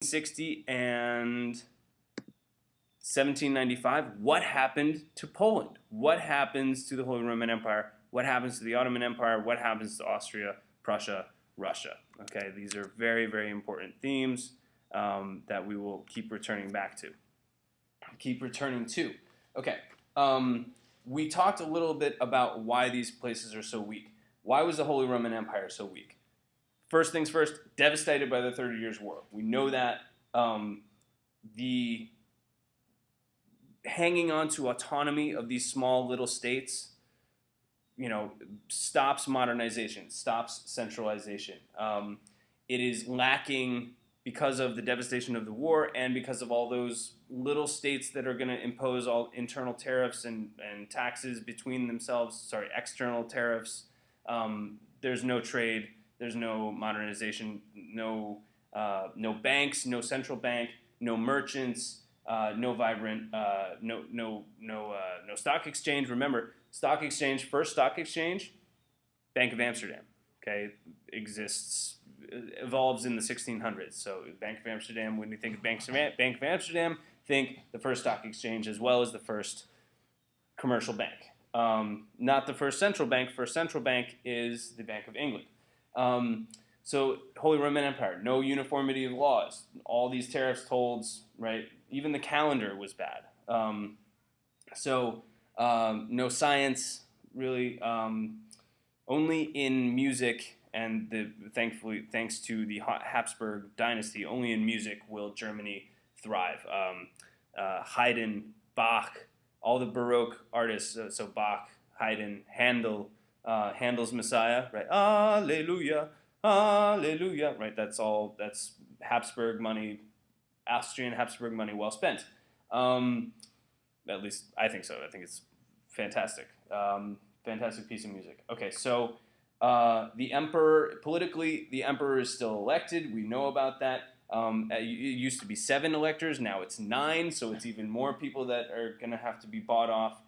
1660 and 1795, what happened to Poland? What happens to the Holy Roman Empire? What happens to the Ottoman Empire? What happens to Austria, Prussia, Russia? Okay, these are very, very important themes that we will keep returning back to. Okay, we talked a little bit about why these places are so weak. Why was the Holy Roman Empire so weak? First things first, devastated by the 30 Years' War. We know that the hanging on to autonomy of these small little states, stops modernization, stops centralization. It is lacking because of the devastation of the war and because of all those little states that are going to impose all internal tariffs and taxes between themselves, external tariffs. There's no trade, there's no modernization, no banks, no central bank, no merchants, no vibrant, no stock exchange. Remember, first stock exchange, Bank of Amsterdam, okay, evolves in the 1600s. So Bank of Amsterdam, when you think of Bank of Amsterdam, think the first stock exchange as well as the first commercial bank. Not the first central bank. First central bank is the Bank of England. So Holy Roman Empire, no uniformity of laws. All these tariffs, tolls, right? Even the calendar was bad. No science, really. Only in music, and thankfully, thanks to the Habsburg dynasty, only in music will Germany thrive. Haydn, Bach, all the Baroque artists, so Bach, Haydn, Handel, Handel's Messiah, right? Alleluia, Alleluia, right? That's Habsburg money, Austrian Habsburg money well spent. At least I think so. I think it's fantastic. Fantastic piece of music. Okay, so the emperor, politically, the emperor is still elected. We know about that. It used to be 7 electors. Now it's 9, so it's even more people that are going to have to be bought off.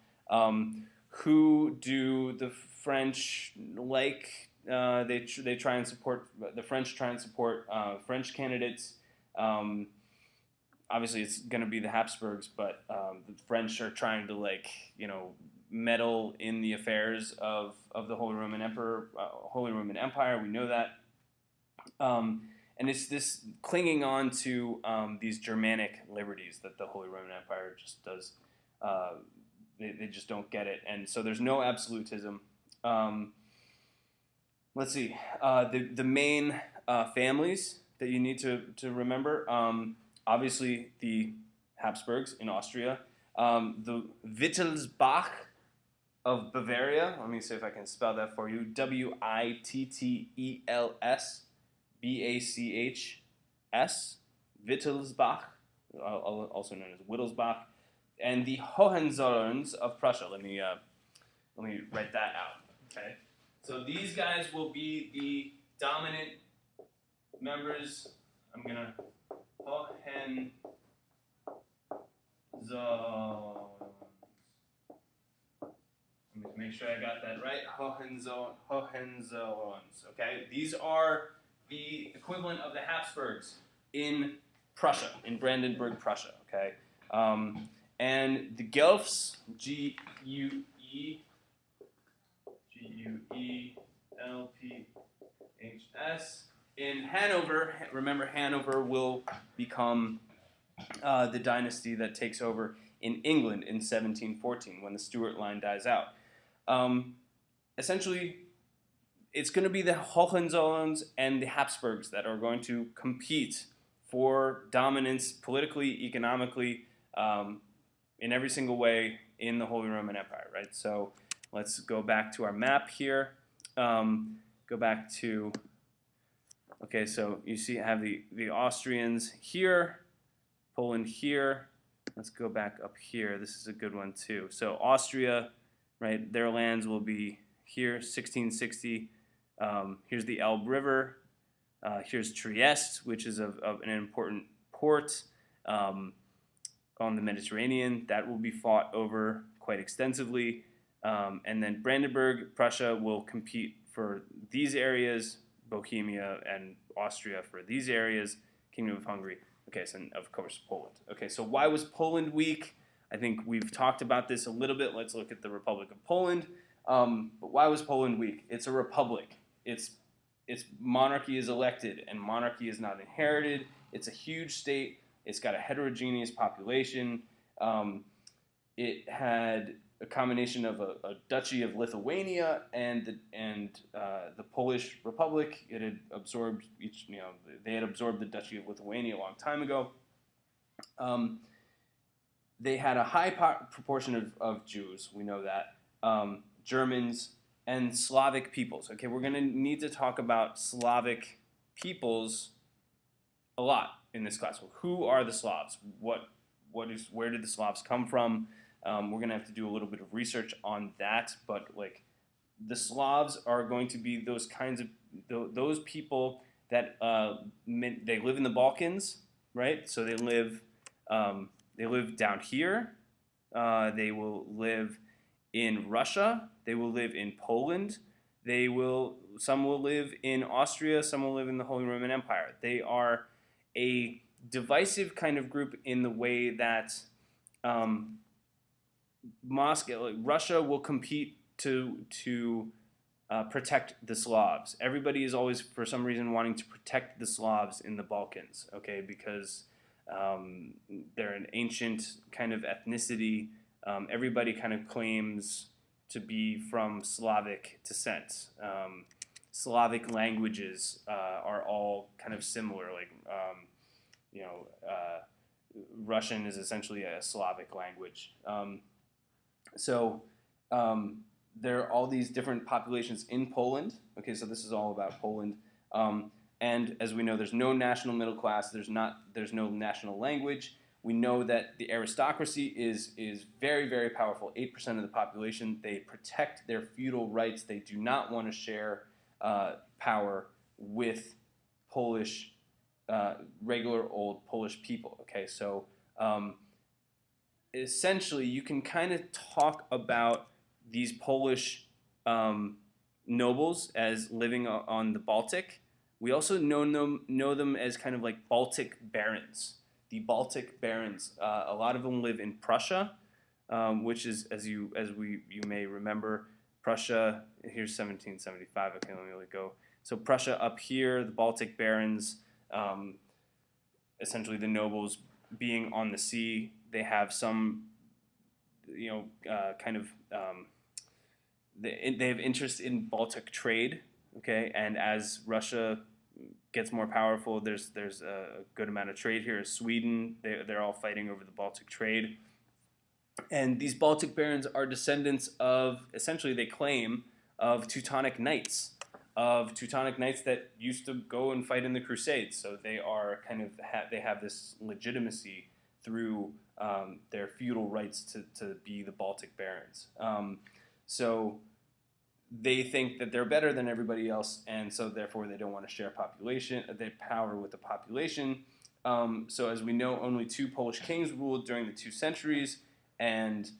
Who do the French like? They try and support, the French try and support French candidates. Obviously, it's going to be the Habsburgs, but the French are trying to meddle in the affairs of the Holy Roman Empire. We know that, and it's this clinging on to these Germanic liberties that the Holy Roman Empire just does. They just don't get it, and so there's no absolutism. Let's see, the main families that you need to remember. Obviously, the Habsburgs in Austria, the Wittelsbach of Bavaria. Let me see if I can spell that for you. Wittelsbachs, Wittelsbach, also known as Wittelsbach, and the Hohenzollerns of Prussia. Let me write that out. Okay, so these guys will be the dominant members. I'm gonna Hohenzollerns. Let me make sure I got that right. Hohenzollerns. Okay, these are the equivalent of the Habsburgs in Prussia, in Brandenburg, Prussia. Okay, and the Guelphs, Guelphs, in Hanover. Remember, Hanover will become the dynasty that takes over in England in 1714 when the Stuart line dies out. Essentially, it's going to be the Hohenzollerns and the Habsburgs that are going to compete for dominance politically, economically, in every single way in the Holy Roman Empire, right? So let's go back to our map here. Go back to, okay, so you see I have the Austrians here, Poland here. Let's go back up here. This is a good one too. So Austria, right, their lands will be here, 1660. Here's the Elbe River. Here's Trieste, which is an important port on the Mediterranean. That will be fought over quite extensively. And then Brandenburg, Prussia will compete for these areas, Bohemia and Austria for these areas, Kingdom of Hungary Okay, so of course Poland. Okay, so why was Poland weak? I think we've talked about this a little bit. Let's look at the Republic of Poland. But why was Poland weak? It's a republic. Its monarchy is elected, and monarchy is not inherited. It's a huge state. It's got a heterogeneous population. It had a combination of a duchy of Lithuania and the Polish Republic. It had absorbed they had absorbed the duchy of Lithuania a long time ago. They had a high proportion of Jews. We know that. Germans and Slavic peoples. Okay, we're going to need to talk about Slavic peoples a lot in this class. Well, who are the Slavs? Where did the Slavs come from? We're going to have to do a little bit of research on that, but like the Slavs are going to be those kinds of those people that they live in the Balkans, right? So they live down here. They will live in Russia. They will live in Poland. Some will live in Austria. Some will live in the Holy Roman Empire. They are a divisive kind of group in the way that Russia will compete to protect the Slavs. Everybody is always, for some reason, wanting to protect the Slavs in the Balkans, okay, because they're an ancient kind of ethnicity. Everybody kind of claims to be from Slavic descent. Slavic languages are all kind of similar. Like, Russian is essentially a Slavic language. So there are all these different populations in Poland. Okay, so this is all about Poland. And as we know, there's no national middle class. There's no national language. We know that the aristocracy is very, very powerful. 8% of the population. They protect their feudal rights. They do not want to share power with Polish, regular old Polish people. Okay, so essentially, you can kind of talk about these Polish nobles as living on the Baltic. We also know them as kind of like Baltic barons. The Baltic barons, a lot of them live in Prussia, which is, as you may remember, Prussia. Here's 1775. Okay, let me go. So Prussia up here, the Baltic barons, essentially the nobles being on the sea. They have some, kind of, they have interest in Baltic trade. Okay, and as Russia gets more powerful, there's a good amount of trade here. Sweden, they're all fighting over the Baltic trade. And these Baltic barons are descendants of, essentially they claim, of Teutonic knights. Of Teutonic knights that used to go and fight in the Crusades. So they are kind of, they have this legitimacy through their feudal rights to be the Baltic barons. So they think that they're better than everybody else, and so therefore they don't want to share their power with the population. So as we know, only 2 Polish kings ruled during the 2 centuries, and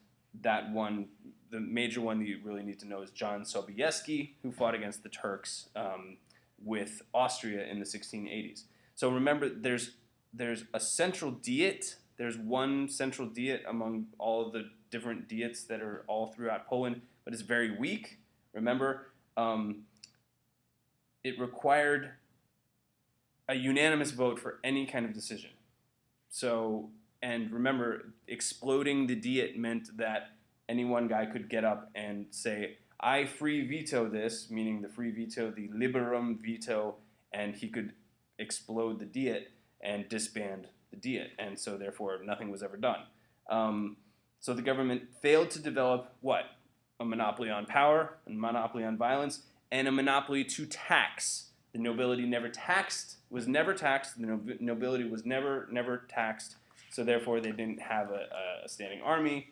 that one, the major one that you really need to know is John Sobieski, who fought against the Turks with Austria in the 1680s. So remember, there's a central diet. There's one central diet among all of the different diets that are all throughout Poland, but it's very weak. Remember, it required a unanimous vote for any kind of decision. So, and remember, exploding the diet meant that any one guy could get up and say, I free veto this, meaning the free veto, the liberum veto, and he could explode the diet and disband the diet. And so therefore, nothing was ever done. So the government failed to develop what? A monopoly on power, a monopoly on violence, and a monopoly to tax. The nobility was never taxed. The nobility was never taxed. So therefore, they didn't have a standing army.